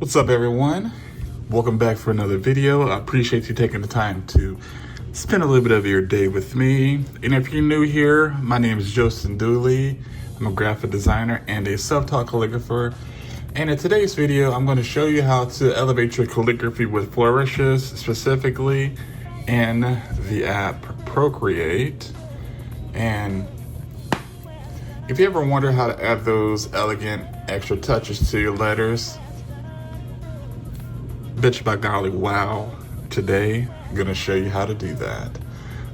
What's up, everyone? Welcome back for another video. I appreciate you taking the time to spend a little bit of your day with me. And if you're new here, my name is Dooley. I'm a graphic designer and a self-taught calligrapher. And in today's video, I'm going to show you how to elevate your calligraphy with flourishes, specifically in the app Procreate. And if you ever wonder how to add those elegant extra touches to your letters, bitch by golly, wow. Today, I'm gonna show you how to do that.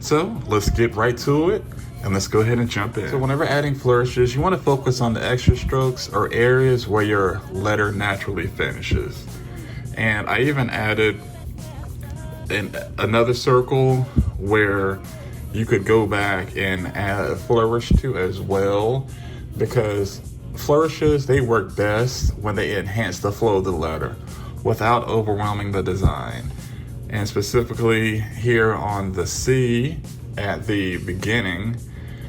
So let's get right to it and let's go ahead and jump in. So whenever adding flourishes, you wanna focus on the extra strokes or areas where your letter naturally finishes. And I even added another circle where you could go back and add a flourish to as well, because flourishes, they work best when they enhance the flow of the letter without overwhelming the design. And specifically here on the C at the beginning.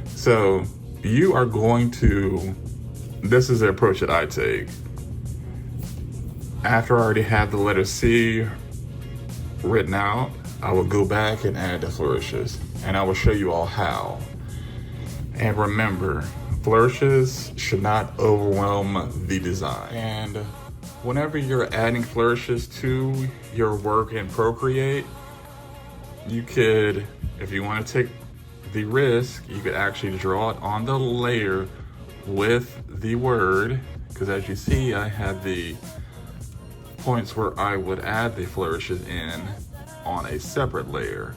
So you are going to, this is the approach that I take. After I already have the letter C written out, I will go back and add the flourishes, and I will show you all how. And remember, flourishes should not overwhelm the design. And whenever you're adding flourishes to your work in Procreate, you could, if you want to take the risk, you could actually draw it on the layer with the word, because as you see, I have the points where I would add the flourishes in on a separate layer.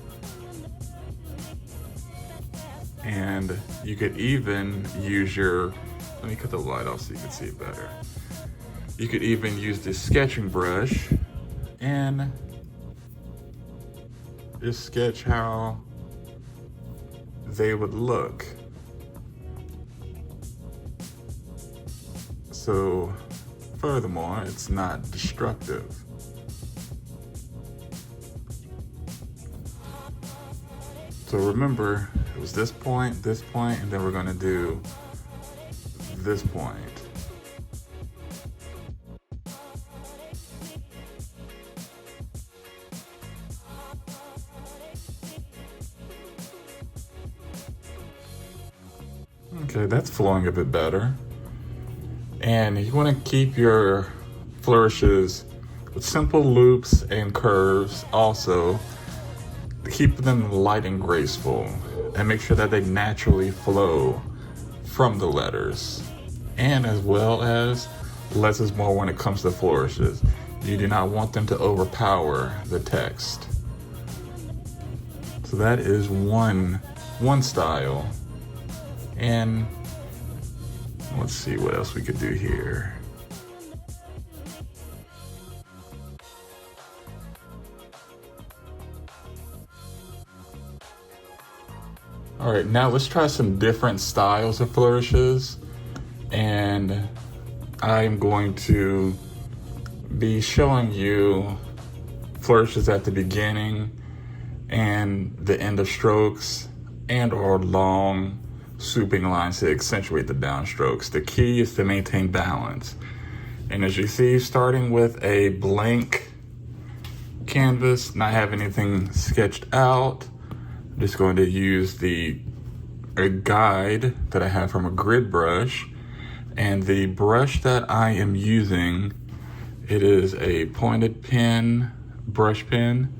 And you could even use your, let me cut the light off so you can see it better. You could even use the sketching brush and just sketch how they would look. So furthermore, it's not destructive. So remember, it was this point, and then we're gonna do this point. Okay, that's flowing a bit better. And you want to keep your flourishes with simple loops and curves also. Keep them light and graceful, and make sure that they naturally flow from the letters. And as well as less is more when it comes to flourishes. You do not want them to overpower the text. So that is one style. And let's see what else we could do here. All right, now let's try some different styles of flourishes. And I'm going to be showing you flourishes at the beginning and the end of strokes, and or long swooping lines to accentuate the downstrokes. The key is to maintain balance. And as you see, starting with a blank canvas, not have anything sketched out, I'm just going to use a guide that I have from a grid brush. And the brush that I am using, it is a pointed pen brush pen,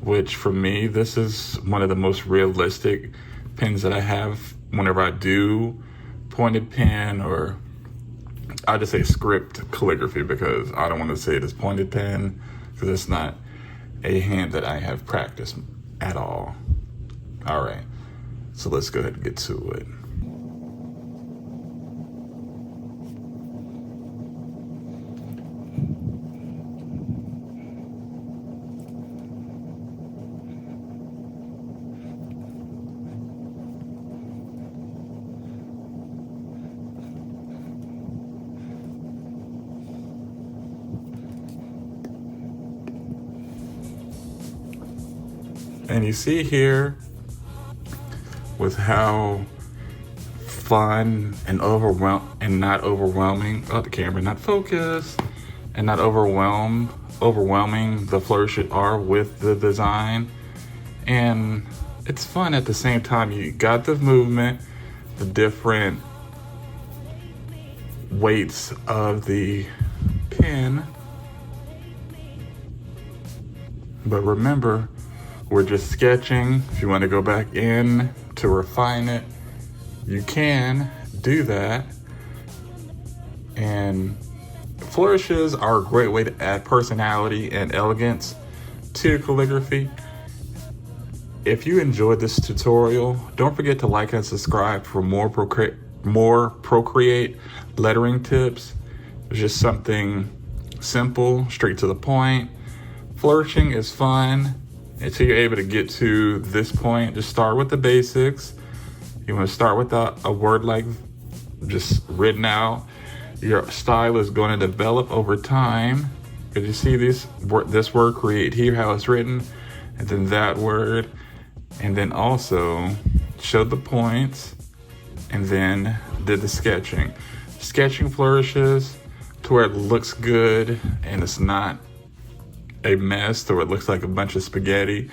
which for me, this is one of the most realistic pens that I have whenever I do pointed pen, or I just say script calligraphy, because I don't want to say it as pointed pen, because it's not a hand that I have practiced at all. All right, so let's go ahead and get to it. And you see here with how fun and not overwhelming, oh, the camera not focused, and not overwhelming the flourishes are with the design. And it's fun at the same time. You got the movement, the different weights of the pen. But remember, we're just sketching. If you want to go back in to refine it, you can do that. And flourishes are a great way to add personality and elegance to calligraphy. If you enjoyed this tutorial, don't forget to like and subscribe for more Procreate lettering tips. It's just something simple, straight to the point. Flourishing is fun until you're able to get to this point. Just start with the basics. You want to start with a word like just written out. Your style is going to develop over time. Because you see this word create here, how it's written, and then that word, and then also showed the points, and then did the sketching. Sketching flourishes to where it looks good and it's not a mess or it looks like a bunch of spaghetti.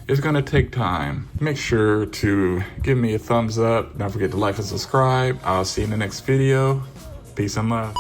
It's gonna take time. Make sure to give me a thumbs up. Don't forget to like and subscribe. I'll see you in the next video. Peace and love.